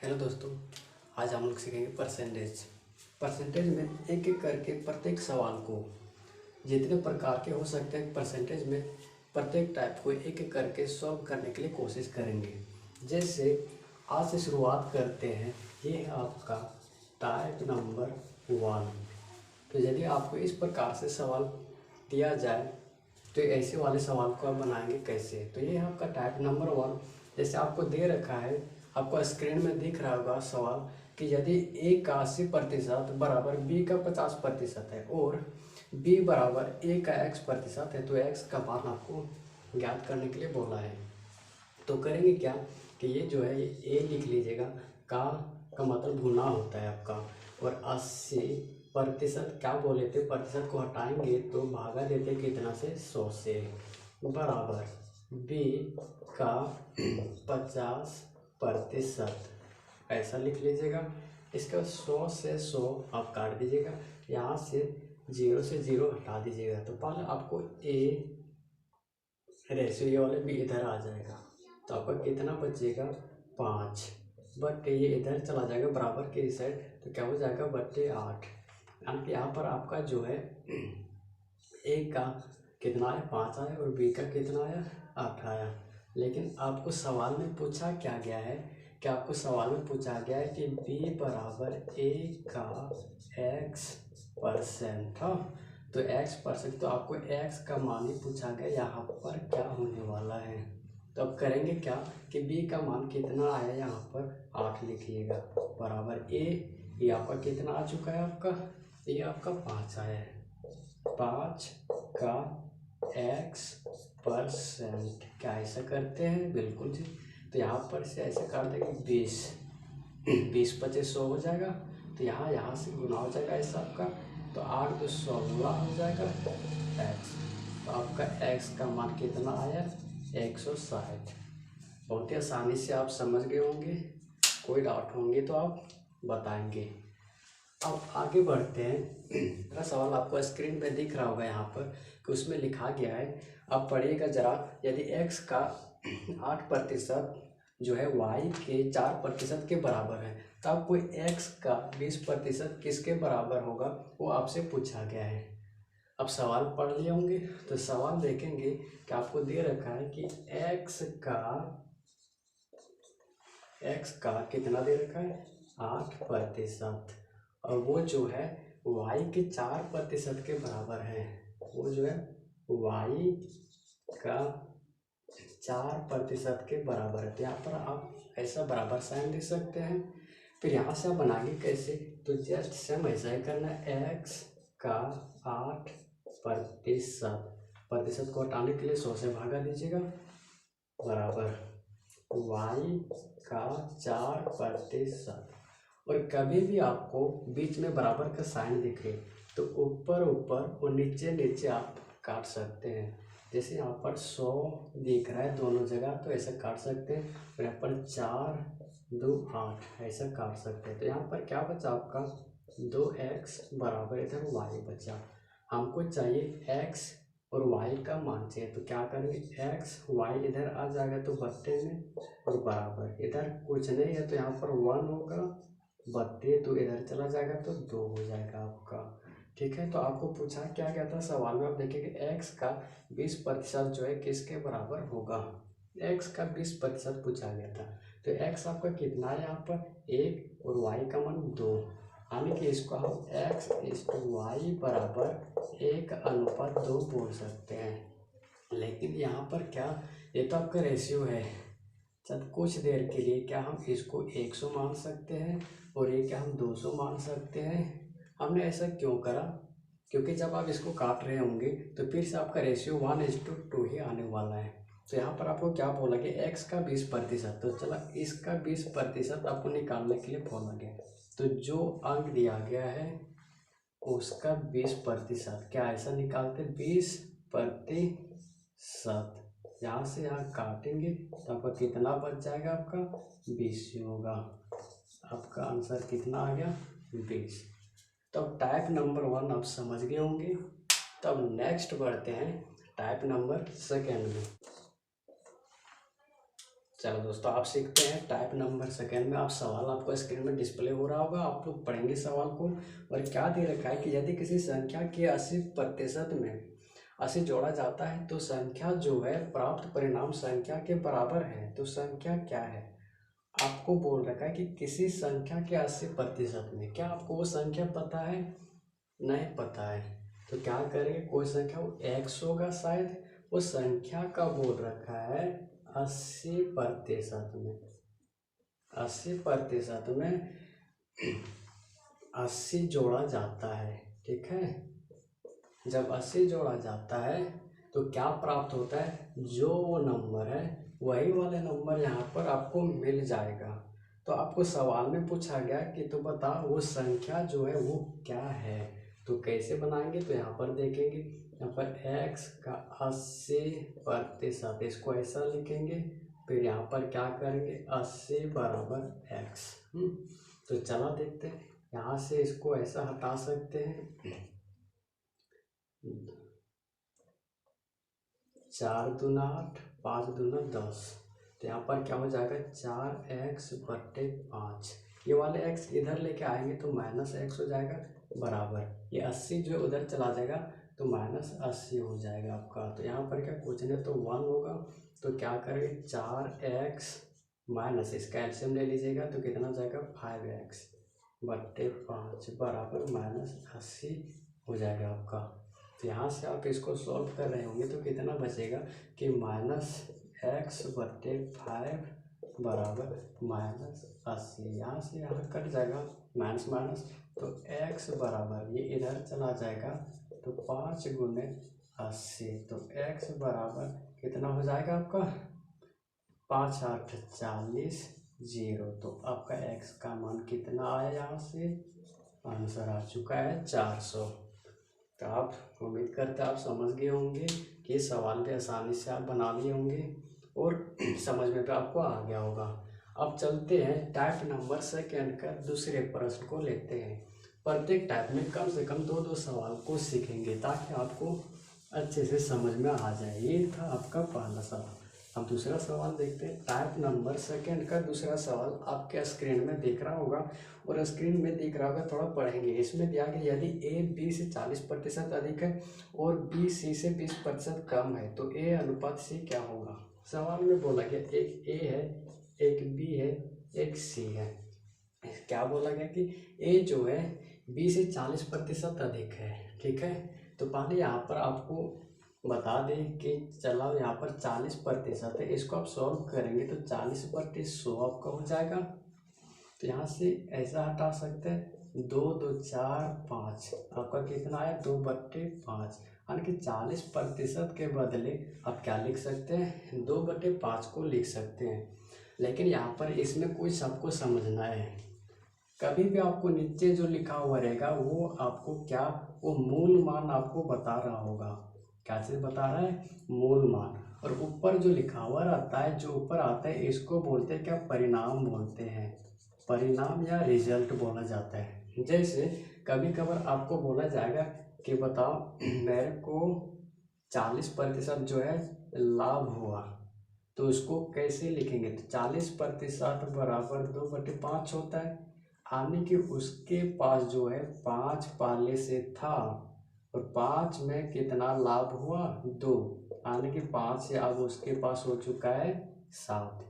Hello दोस्तों, आज हम लोग सीखेंगे परसेंटेज। परसेंटेज में एक एक करके प्रत्येक सवाल को जितने प्रकार के हो सकते हैं परसेंटेज में प्रत्येक टाइप को एक एक करके सॉल्व करने के लिए कोशिश करेंगे। जैसे आज से शुरुआत करते हैं। ये है आपका टाइप नंबर 1। तो यदि आपको इस प्रकार से सवाल दिया जाए तो ऐसे वाले सवाल को आप बनाएंगे कैसे। तो ये है आपका टाइप नंबर 1। जैसे आपको दे रखा है, आपको स्क्रीन में दिख रहा होगा सवाल कि यदि ए का 80% बराबर बी का 50% है और बी बराबर ए का x% है, तो x का मान आपको ज्ञात करने के लिए बोला है। तो करेंगे क्या कि ये जो है ये ए लिख लीजिएगा। का मतलब गुना होता है आपका, और 80% क्या बोले थे, प्रतिशत को हटाएंगे तो भागा देते कितना से 100 से, बराबर बी का 50% ऐसा लिख लीजिएगा। इसका 100 से 100 आप काट दीजिएगा, यहाँ से 0 से 0 हटा दीजिएगा। तो पहले आपको ए रेशियो ये वाले भी इधर आ जाएगा, तो आपका कितना बचेगा 5 बटे ये इधर चला जाएगा बराबर के इस साइड, तो क्या हो जाएगा बटे 8। यानी कि यहाँ पर आपका जो है ए का कितना आया 5 आया और बी का कितना आया 8 आया। लेकिन आपको सवाल में पूछा क्या गया है कि आपको सवाल में पूछा गया है कि बी बराबर ए का x%। हाँ, तो x%, तो आपको x का मान ही पूछा गया, यहाँ पर क्या होने वाला है। तो अब करेंगे क्या कि b का मान कितना आया, यहाँ पर 8 लिखिएगा, बराबर a, ये आपका कितना आ चुका है, आपका ये आपका 5 आया है। 5 का x%, क्या ऐसा करते हैं, बिल्कुल जी। तो यहाँ पर से ऐसे काट देंगे 20, 20 25 100 हो जाएगा, तो यहाँ से गुना हो जाएगा ऐसा आपका, तो 8 2 16 हो जाएगा x। तो आपका x का मान कितना आया 160। बहुत ही आसानी से आप समझ गए होंगे, कोई डाउट होंगे तो आप बताएंगे। अब आगे बढ़ते हैं। मेरा सवाल आपको स्क्रीन पे दिख रहा होगा यहाँ पर कि उसमें लिखा गया है, आप पढ़िएगा जरा। यदि x का 8% जो है y के 4% के बराबर है, तो आपको x का 20% किसके बराबर होगा वो आपसे पूछा गया है। अब सवाल पढ़ लिए होंगे तो सवाल देखेंगे कि आपको दे रखा है कि x का कितना दे रखा है 8%, और वो जो है y के 4% के बराबर है। वो जो है y का 4% के बराबर है। तो यहाँ पर आप ऐसा बराबर साइन दे सकते हैं। फिर यहाँ से आप बनाएंगे कैसे, तो जस्ट सेम ऐसा ही करना है। x का 8% को हटाने के लिए 100 से भागा दीजिएगा, बराबर y का 4%। और कभी भी आपको बीच में बराबर का साइन दिखे तो ऊपर ऊपर और नीचे नीचे आप काट सकते हैं। जैसे यहाँ पर 100 दिख रहा है दोनों जगह, तो ऐसा काट सकते हैं, और यहाँ पर 4 2 8 ऐसा काट सकते हैं। तो यहाँ पर क्या बचा आपका 2x बराबर इधर y बचा। हमको चाहिए x और y का मान चाहिए, तो क्या करेंगे x y इधर आ जाएगा तो बट्टे में, और बराबर इधर कुछ नहीं है तो यहाँ पर 1 होगा, बट्टे 2 इधर चला जाएगा तो 2 हो जाएगा आपका। ठीक है, तो आपको पूछा क्या गया था सवाल में, आप देखेंगे x का 20% जो है किसके बराबर होगा, x का 20% पूछा गया था। तो x आपका कितना है यहाँ पर 1 और y का मान 2, यानी कि इसको हम x/y बराबर 1:2 बोल सकते हैं। लेकिन यहाँ पर क्या, ये तो आपका रेशियो है। चल कुछ देर के लिए क्या हम इसको 100 मान सकते हैं और ये क्या हम 200 मान सकते हैं। हमने ऐसा क्यों करा, क्योंकि जब आप इसको काट रहे होंगे तो फिर से आपका रेशियो 1:2 ही आने वाला है। तो यहाँ पर आपको क्या बोला कि x का 20%, तो चला इसका 20% आपको निकालने के लिए बोला गया। तो जो अंक दिया गया है उसका 20%, क्या ऐसा निकालते 20%। यहाँ से यहाँ काटेंगे तो आपका कितना बच जाएगा, आपका 20 होगा। आपका आंसर कितना आ गया 20। तो टाइप नंबर 1 आप समझ गए होंगे। तब नेक्स्ट बढ़ते हैं टाइप नंबर 2 में। चलो दोस्तों, आप सीखते हैं टाइप नंबर सेकेंड में। आप सवाल आपको स्क्रीन में डिस्प्ले हो रहा होगा, आप लोग पढ़ेंगे सवाल को। और क्या दे रखा है कि यदि किसी संख्या के 80% में 80 जोड़ा जाता है तो संख्या जो है प्राप्त परिणाम संख्या के बराबर है। तो संख्या क्या है? आपको बोल रखा है कि किसी संख्या के 80% में, क्या आपको वो संख्या पता है? नहीं पता है। तो क्या करेंगे, कोई संख्या वो एक्स होगा शायद, वो संख्या का बोल रखा है 80% में। 80% में 80 जोड़ा जाता है, ठीक है। जब 80 जोड़ा जाता है तो क्या प्राप्त होता है? जो वो नंबर है वही वाले नंबर यहाँ पर आपको मिल जाएगा। तो आपको सवाल में पूछा गया कि तो बता वो संख्या जो है वो क्या है। तो कैसे बनाएंगे, तो यहाँ पर देखेंगे, यहाँ पर x का 80%, इसको ऐसा लिखेंगे। फिर यहाँ पर क्या करेंगे, 80 बराबर x। तो चला देखते हैं, यहाँ से इसको ऐसा हटा सकते हैं। 4 दूना 8, 5 दूना 10। तो यहाँ पर क्या हो जाएगा, 4x/5। ये वाले x इधर लेके आएंगे तो -x हो जाएगा, बराबर ये 80 जो उधर चला जाएगा तो -80 हो जाएगा आपका। तो यहाँ पर क्या क्वेश्चन है तो 1 होगा। तो क्या करेंगे, 4x माइनस इसका एलसीएम ले लीजिएगा तो कितना हो जाएगा, 5x/5 बराबर -80 हो जाएगा आपका। तो यहाँ से आप इसको सॉल्व कर रहे होंगे तो कितना बचेगा कि -x/5 बराबर -80। यहाँ से यहाँ कट जाएगा माइनस माइनस, तो x बराबर ये इधर चला जाएगा तो 5 गुने 80। तो x बराबर कितना हो जाएगा आपका, 5 8 40 0। तो आपका x का मान कितना आया, यहाँ से आंसर आ चुका है 400। तो आप उम्मीद करते हैं आप समझ गए होंगे कि सवाल भी आसानी से आप बना लिए होंगे और समझ में भी आपको आ गया होगा। अब चलते हैं टाइप नंबर सेकेंड का दूसरे प्रश्न को लेते हैं। प्रत्येक टाइप में कम से कम 2-2 सवाल को सीखेंगे ताकि आपको अच्छे से समझ में आ जाए। ये था आपका पहला सवाल। अब दूसरा सवाल देखते हैं। टाइप नंबर सेकेंड का दूसरा सवाल आपके स्क्रीन में दिख रहा होगा, और स्क्रीन में दिख रहा होगा, थोड़ा पढ़ेंगे। इसमें दिया गया यदि ए बी से 40% अधिक है और बी सी से 20% कम है तो ए अनुपात सी क्या होगा। सवाल में बोला गया एक ए है, एक बी है, एक सी है। क्या बोला गया कि ए जो है बी से 40% अधिक है, ठीक है। तो पहले यहाँ पर आपको बता दें कि चला यहाँ पर 40% है, इसको आप सॉल्व करेंगे तो 40/100 आपका हो जाएगा। तो यहाँ से ऐसा हटा सकते हैं, 2 2 4 5, आपका कितना आया 2/5। यानी कि 40% के बदले आप क्या लिख सकते हैं, 2/5 को लिख सकते हैं। लेकिन यहाँ पर इसमें कुछ सबको समझना है। कभी भी आपको नीचे जो लिखा हुआ रहेगा वो आपको क्या, वो मूल मान आपको बता रहा होगा। क्या चीज़ बता रहा है, मूल मान। और ऊपर जो लिखा हुआ रहता है, जो ऊपर आता है, इसको बोलते हैं क्या, परिणाम बोलते हैं। परिणाम या रिजल्ट बोला जाता है। जैसे कभी कभार आपको बोला जाएगा कि बताओ मेरे को 40% जो है लाभ हुआ, तो उसको कैसे लिखेंगे, तो 40% बराबर 2/5 होता है। यानी कि उसके पास जो है 5 पहले से था और 5 में कितना लाभ हुआ, 2। यानी कि 5 से अब उसके पास हो चुका है 7।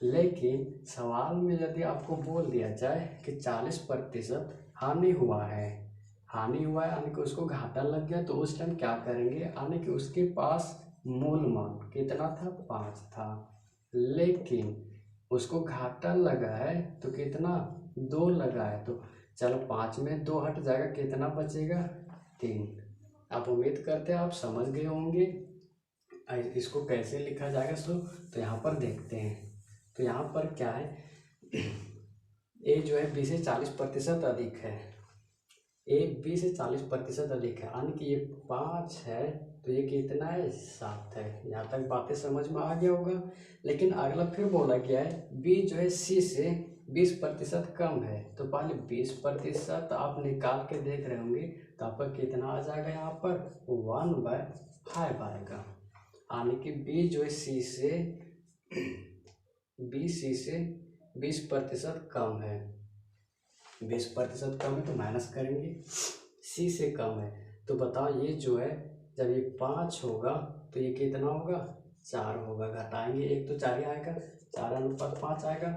लेकिन सवाल में यदि आपको बोल दिया जाए कि 40% हानि हुआ है, हानि हुआ है यानी कि उसको घाटा लग गया, तो उस टाइम क्या करेंगे, यानी कि उसके पास मूल मान कितना था, 5 था, लेकिन उसको घाटा लगा है तो कितना, 2 लगा है। तो चलो 5 में 2 हट जाएगा, कितना बचेगा, 3। आप उम्मीद करते हैं आप समझ गए होंगे इसको कैसे लिखा जाएगा। तो यहाँ पर देखते हैं। तो यहाँ पर क्या है, ए जो है बी से 40% अधिक है, ए बी से 40% अधिक है, यानी कि ये 5 है तो ये कितना है, 7 है। यहाँ तक बातें समझ में आ गया होगा। लेकिन अगला फिर बोला गया है बी जो है सी से 20% कम है, तो पहले 20% आप निकाल के देख रहे होंगे तो आपका कितना आ जाएगा, यहाँ पर 1/5 आएगा। यानी कि बी जो है सी से बी सी से 20% कम है, 20% कम है तो माइनस करेंगे, सी से कम है तो बताओ ये जो है जब ये 5 होगा तो ये कितना होगा, 4 होगा। घटाएंगे 1 तो 4 ही आएगा, 4:5 आएगा।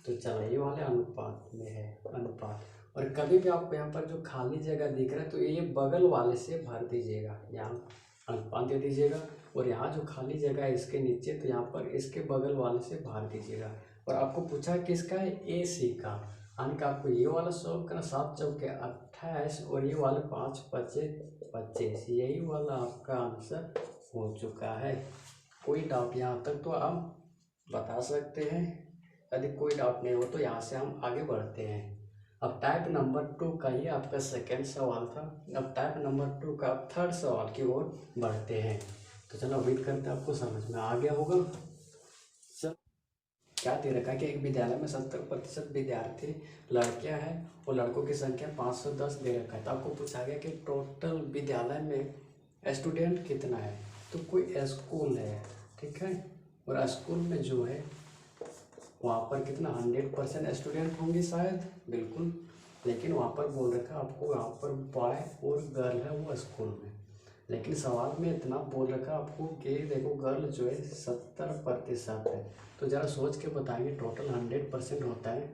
तो चलो ये वाले अनुपात में है, अनुपात। और कभी भी आपको यहाँ पर जो खाली जगह दिख रहा है तो ये बगल वाले से भर दीजिएगा, यहाँ अनुपात दे दीजिएगा। और यहाँ जो खाली जगह है इसके नीचे तो यहाँ पर इसके बगल वाले से भर दीजिएगा। और आपको पूछा किसका है, ए सी का, यानी कि आपको ये वाला सॉल्व करना, 7 चौके 28 और ये वाले 5 पचे 25, यही वाला आपका आंसर हो चुका है। कोई डाउट यहाँ तक तो आप बता सकते हैं, यदि कोई डाउट नहीं हो तो यहाँ से हम आगे बढ़ते हैं। अब टाइप नंबर 2 का ये आपका सेकेंड सवाल था। अब टाइप नंबर 2 का थर्ड सवाल की ओर बढ़ते हैं। तो चलो उम्मीद करते हैं आपको समझ में आ गया होगा। चल क्या दे रखा है कि एक विद्यालय में 70% विद्यार्थी लड़कियां हैं और लड़कों की संख्या 510 दे रखा है। तो आपको पूछा गया कि टोटल विद्यालय में स्टूडेंट कितना है। तो कोई स्कूल है, ठीक है, और स्कूल में जो है वहाँ पर कितना 100% स्टूडेंट होंगे शायद, बिल्कुल। लेकिन वहाँ पर बोल रखा है आपको, वहाँ पर बॉय और गर्ल है वो स्कूल में। लेकिन सवाल में इतना बोल रखा आपको कि देखो गर्ल जो है 70% है। तो ज़रा सोच के बताएंगे, टोटल 100% होता है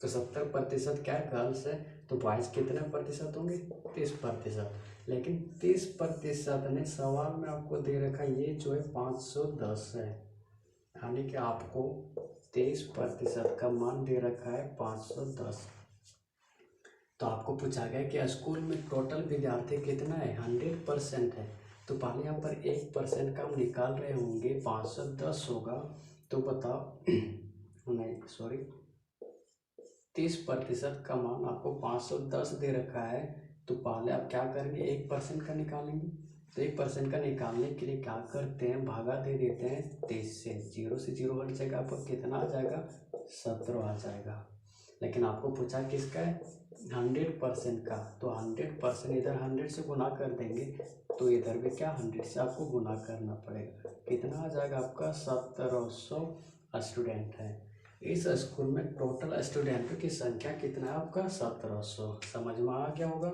तो 70% क्या गर्ल्स है तो बॉयज़ कितने प्रतिशत होंगे, 30%। लेकिन 30% ने सवाल में आपको दे रखा ये जो है 510 है, यानी कि आपको 23% का मान दे रखा है 510। तो आपको पूछा गया कि स्कूल में टोटल विद्यार्थी कितना है, 100% है। तो पहले यहाँ पर 1% का हम निकाल रहे होंगे, 510 होगा। तो बताओ नहीं सॉरी, 30% का मान आपको 510 दे रखा है। तो पहले आप क्या करेंगे, 1% का निकालेंगे। तो 1% का निकालने के लिए क्या करते हैं, भागा दे देते हैं 23 से, 0 से 0 हट जाएगा, आपको कितना आ जाएगा, 17 आ जाएगा। लेकिन आपको पूछा किसका है, 100% का। तो 100% इधर 100 से गुना कर देंगे तो इधर भी क्या 100 से आपको गुना करना पड़ेगा। कितना आ जाएगा आपका, 1700 स्टूडेंट है। इस स्कूल में टोटल स्टूडेंटों की संख्या कितना है आपका, 1700। समझ में आ गया होगा।